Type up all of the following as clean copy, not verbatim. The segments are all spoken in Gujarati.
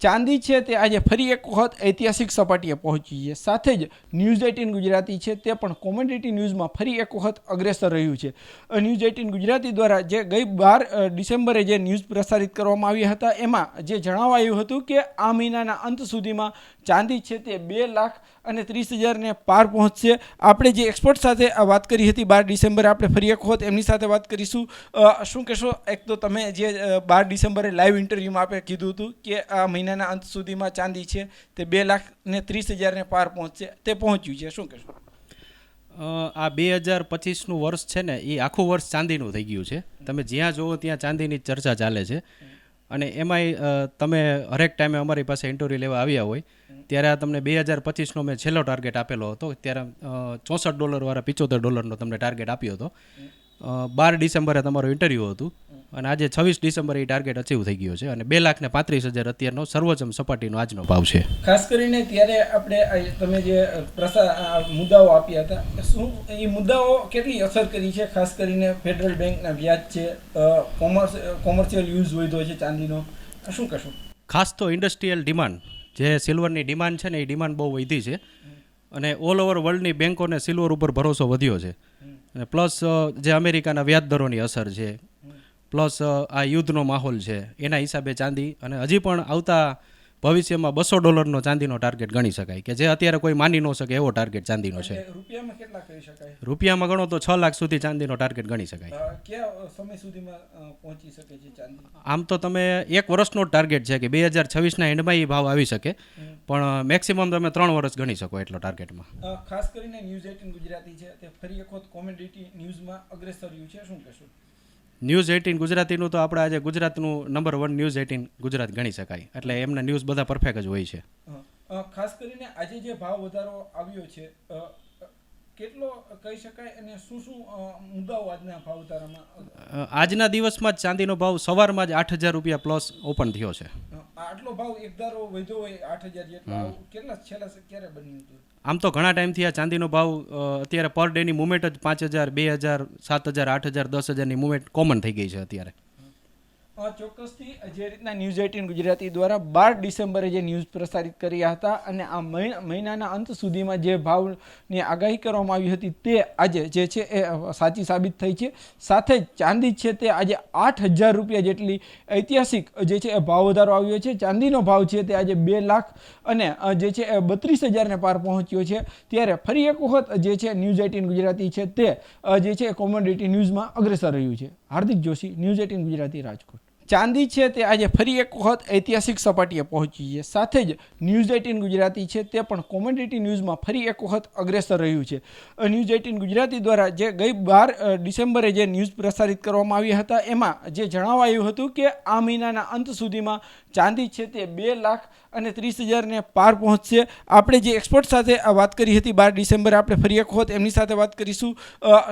ચાંદી છે તે આજે ફરી એક વખત ઐતિહાસિક સપાટીએ પહોંચી છે. સાથે જ ન્યૂઝ 18 ગુજરાતી છે તે પણ કોમોડિટી ન્યૂઝમાં ફરી એક વખત અગ્રેસર રહ્યું છે. ન્યૂઝ 18 ગુજરાતી દ્વારા જે ગઈ 12 ડિસેમ્બરે જે ન્યૂઝ પ્રસારિત કરવામાં આવ્યા હતા એમાં જે જણાવાયું હતું કે આ મહિનાના અંત સુધીમાં ચાંદી છે તે 2,30,000ને પાર પહોંચશે. આપણે જે એક્સપર્ટ સાથે વાત કરી હતી 12 ડિસેમ્બરે, આપણે ફરી એક વખત એમની સાથે વાત કરીશું. શું કહેશો? એક તો તમે જે 12 ડિસેમ્બરે લાઈવ ઇન્ટરવ્યુમાં આપણે કીધું હતું કે આ મહિનાના અંત સુધીમાં ચાંદી છે તે 2,30,000ને પાર પહોંચશે, તે પહોંચ્યું છે. શું કહેશો? આ 2025નું વર્ષ છે ને એ આખું વર્ષ ચાંદીનું થઈ ગયું છે. તમે જ્યાં જુઓ ત્યાં ચાંદીની ચર્ચા ચાલે છે. અને એમાંય તમે હરેક ટાઈમે અમારી પાસે ઇન્ટરવ્યૂ લેવા આવ્યા હોય ત્યારે આ તમને 2025નો મેં છેલ્લો ટાર્ગેટ આપેલો હતો. ત્યારે $64 વાળા $75 તમને ટાર્ગેટ આપ્યો હતો. 12 ડિસેમ્બરે તમારું ઇન્ટરવ્યૂ હતું અને આજે 26 ડિસેમ્બરે એ ટાર્ગેટ અચીવ થઈ ગયો છે અને 2,35,000 અત્યારનો સર્વોચ્ચ સપાટીનો આજનો ભાવ છે. ખાસ કરીને ત્યારે આપણે તમે જે મુદ્દાઓ આપ્યા હતા, શું એ મુદ્દાઓ કેટલી અસર કરી છે? ખાસ કરીને ફેડરલ બેંકના વ્યાજ છે, કોમર્શિયલ યુઝ વધ્યો છે ચાંદીનો, શું કહેશો? ખાસ તો ઇન્ડસ્ટ્રીયલ ડિમાન્ડ, જે સિલ્વરની ડિમાન્ડ છે ને એ ડિમાન્ડ બહુ વધી છે અને ઓલ ઓવર વર્લ્ડની બેંકોને સિલ્વર ઉપર ભરોસો વધ્યો છે. અને પ્લસ જે અમેરિકાના વ્યાજ દરોની અસર છે, પ્લસ આ યુદ્ધનો માહોલ છે, એના હિસાબે ચાંદી અને હજી પણ આવતા ભવિષ્યમાં $200 ચાંદીનો ટાર્ગેટ ગણી શકાય કે જે અત્યારે કોઈ માની ન શકે એવો ટાર્ગેટ ચાંદીનો છે. રૂપિયામાં કેટલા કહી શકાય? રૂપિયામાં ગણો તો 6 લાખ સુધી ચાંદીનો ટાર્ગેટ ગણી શકાય. કયા સમય સુધીમાં પહોંચી શકે છે ચાંદી? આમ તો તમે એક વર્ષનો ટાર્ગેટ છે કે 2026ના એન્ડમાં એ ભાવ આવી શકે, પણ મેક્સિમમ તમે 3 વર્ષ ગણી શકો એટલો ટાર્ગેટમાં. ખાસ કરીને ન્યૂઝ 18 ગુજરાતી છે તે ફરી એક વખત કોમોડિટી ન્યૂઝમાં અગ્રેસર રહ્યું છે. શું કહેશો? ન્યૂઝ 18 ગુજરાતીનું તો આપણે આજે ગુજરાતનું નંબર 1 ન્યૂઝ 18 ગુજરાત ગણી શકાય. એટલે એમના ન્યૂઝ બધા પરફેક્ટ જ હોય છે. ખાસ કરીને આજે જે ભાવ વધારો આવ્યો છે કેટલો કહી શકાય અને શું શું મુદ્દાઓ આજના ભાવ વધારામાં? આજના દિવસમાં જ ચાંદીનો ભાવ સવારમાં જ $8,000 પ્લસ ઓપન થયો છે. આટલો ભાવ એક ધારો વધ્યો હોય 8,000 જેટલો, કેટલા છેલ્લા ક્યારે બન્યું હતું? આમ તો ઘણા ટાઈમથી આ ચાંદીનો ભાવ અત્યારે પર ડેની મુવમેન્ટ જ 5,000, 2,000, 7,000, 8,000, 10,000ની મુવમેન્ટ કોમન થઈ ગઈ છે અત્યારે. ચોક્કસથી જે રીતના ન્યૂઝ 18 ગુજરાતી દ્વારા 12 ડિસેમ્બરે જે ન્યૂઝ પ્રસારિત કર્યા હતા અને આ મહિનાના અંત સુધીમાં જે ભાવની આગાહી કરવામાં આવી હતી તે આજે જે છે એ સાચી સાબિત થઈ છે. સાથે જ ચાંદી છે તે આજે $8,000 જેટલી ઐતિહાસિક જે છે એ ભાવ વધારો આવ્યો છે. ચાંદીનો ભાવ છે તે આજે 2 લાખ અને જે છે એ 32,000ને પાર પહોંચ્યો છે. ત્યારે ફરી એક વખત જે છે ન્યૂઝ 18 ગુજરાતી છે તે જે છે કોમોડિટી ન્યૂઝમાં અગ્રેસર રહ્યું છે. હાર્દિક જોશી, ન્યૂઝ 18 ગુજરાતી, રાજકોટ. ચાંદી છે તે આજે ફરી એક વખત ઐતિહાસિક સપાટીએ પહોંચી છે. સાથે જ ન્યૂઝ 18 ગુજરાતી છે તે પણ કોમોડિટી ન્યૂઝમાં ફરી એક વખત અગ્રેસર રહ્યું છે. ન્યૂઝ 18 ગુજરાતી દ્વારા જે ગઈ 12 ડિસેમ્બરે જે ન્યૂઝ પ્રસારિત કરવામાં આવ્યા હતા એમાં જે જણાવાયું હતું કે આ મહિનાના અંત સુધીમાં ચાંદી છે તે 2,30,000ને પાર પહોંચશે. આપણે જે એક્સપર્ટ સાથે વાત કરી હતી 12 ડિસેમ્બરે, આપણે ફરી એક વખત એમની સાથે વાત કરીશું.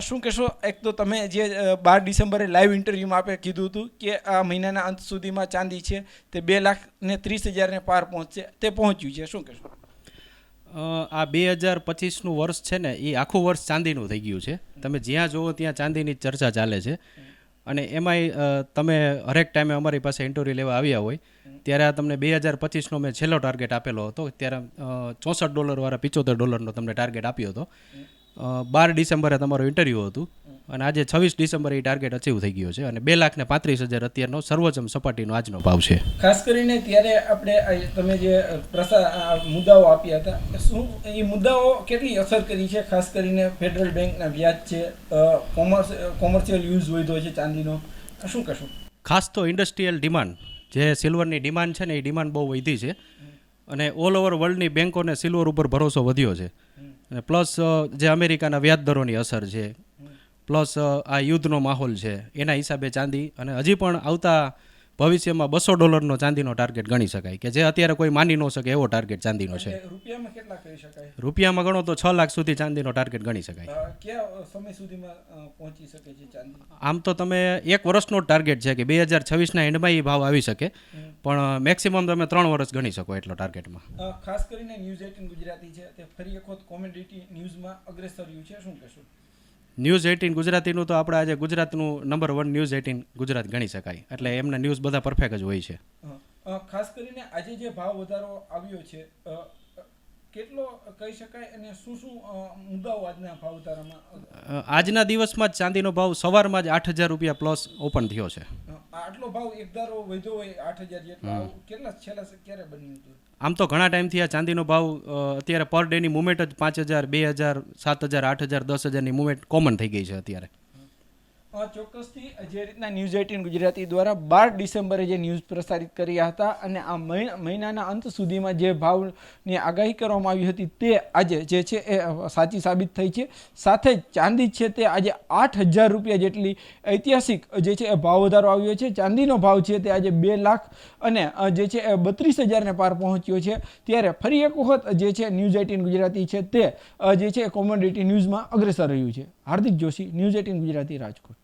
શું કહેશો? એક તો તમે જે 12 ડિસેમ્બરે લાઈવ ઇન્ટરવ્યુમાં આપણે કીધું હતું કે આ મહિનાના અંત સુધીમાં ચાંદી છે તે 2,30,000ને પાર પહોંચશે, તે પહોંચ્યું છે. શું કહેશો? આ 2025નું વર્ષ છે ને એ આખું વર્ષ ચાંદીનું થઈ ગયું છે. તમે જ્યાં જુઓ ત્યાં ચાંદીની ચર્ચા ચાલે છે. અને એમાંય તમે હરેક ટાઈમે અમારી પાસે ઇન્ટરવ્યૂ લેવા આવ્યા હોય ત્યારે આ તમને 2025નો મેં છેલ્લો ટાર્ગેટ આપેલો હતો. ત્યારે $64 વાળા $75 તમને ટાર્ગેટ આપ્યો હતો. 12 ડિસેમ્બરે તમારું ઇન્ટરવ્યૂ હતું અને આજે 26 ડિસેમ્બરે એ ટાર્ગેટ અચીવ થઈ ગયો છે અને 2,35,000 અત્યારનો સર્વોચ્ચ સપાટીનો આજનો ભાવ છે. ખાસ કરીને ત્યારે આપણે તમે જે મુદ્દાઓ આપ્યા હતા, શું એ મુદ્દાઓ કેટલી અસર કરી છે? ખાસ કરીને ફેડરલ બેંકના વ્યાજ છે, કોમર્શિયલ યુઝ વધ્યો છે ચાંદીનો, શું કહેશો? ખાસ તો ઇન્ડસ્ટ્રીયલ ડિમાન્ડ, જે સિલ્વરની ડિમાન્ડ છે ને એ ડિમાન્ડ બહુ વધી છે અને ઓલ ઓવર વર્લ્ડની બેંકોને સિલ્વર ઉપર ભરોસો વધ્યો છે. અને પ્લસ જે અમેરિકાના વ્યાજ દરોની અસર છે, પ્લસ આ યુદ્ધનો માહોલ છે, એના હિસાબે ચાંદી અને હજી પણ આવતા ભવિષ્યમાં $200 ચાંદીનો ટાર્ગેટ ગણી શકાય કે જે અત્યારે કોઈ માની ન શકે એવો ટાર્ગેટ ચાંદીનો છે. રૂપિયામાં કેટલા કહી શકાય? રૂપિયામાં ગણો તો 6 લાખ સુધી ચાંદીનો ટાર્ગેટ ગણી શકાય. કયા સમય સુધીમાં પહોંચી શકે છે ચાંદી? આમ તો તમે એક વર્ષનો ટાર્ગેટ છે કે 2026ના એન્ડમાં એ ભાવ આવી શકે, પણ મેક્સિમમ તમે 3 વર્ષ ગણી શકો એટલો ટાર્ગેટમાં. ખાસ કરીને ન્યૂઝ 18 ગુજરાતી છે તે ફરી એક વખત કોમોડિટી ન્યૂઝમાં અગ્રેસર રહ્યું છે. શું કહેશો? ન્યૂઝ 18 ગુજરાતીનું તો આપણે આજે ગુજરાતનું નંબર 1 ન્યૂઝ 18 ગુજરાત ગણી શકાય. એટલે એમના ન્યૂઝ બધા પરફેક્ટ જ હોય છે. ખાસ કરીને આજે જે ભાવ વધારો આવ્યો છે કેટલો કહી શકાય અને શું શું મુદ્દાઓ આજના ભાવ વધારામાં આજના દિવસમાં જ ચાંદીનો ભાવ સવારમાં જ 8,000 રૂપિયા પ્લસ ઓપન થયો છે. આટલો ભાવ એક ધારો વધ્યો હોય 8,000 જેટલો કેટલા છેલ્લા ક્યારે બન્યું હતું? આમ તો ઘણા ટાઈમથી આ ચાંદીનો ભાવ અત્યારે પર ડેની મુવમેન્ટ જ 5,000, 2,000, 7,000, 8,000, 10,000ની મુવમેન્ટ કોમન થઈ ગઈ છે અત્યારે. ચોક્કસથી જે રીતના ન્યૂઝ 18 ગુજરાતી દ્વારા 12 ડિસેમ્બરે જે ન્યૂઝ પ્રસારિત કર્યા હતા અને આ મહિનાના અંત સુધીમાં જે ભાવની આગાહી કરવામાં આવી હતી તે આજે જે છે એ સાચી સાબિત થઈ છે. સાથે જ ચાંદી છે તે આજે 8,000 રૂપિયા જેટલી ઐતિહાસિક જે છે એ ભાવ વધારો આવ્યો છે. ચાંદીનો ભાવ છે તે આજે 2 લાખ અને જે છે એ 32,000ને પાર પહોંચ્યો છે. ત્યારે ફરી એક વખત જે છે ન્યૂઝ 18 ગુજરાતી છે તે જે છે કોમોડિટી ન્યૂઝમાં અગ્રેસર રહ્યું છે. હાર્દિક જોશી, ન્યૂઝ 18 ગુજરાતી, રાજકોટ.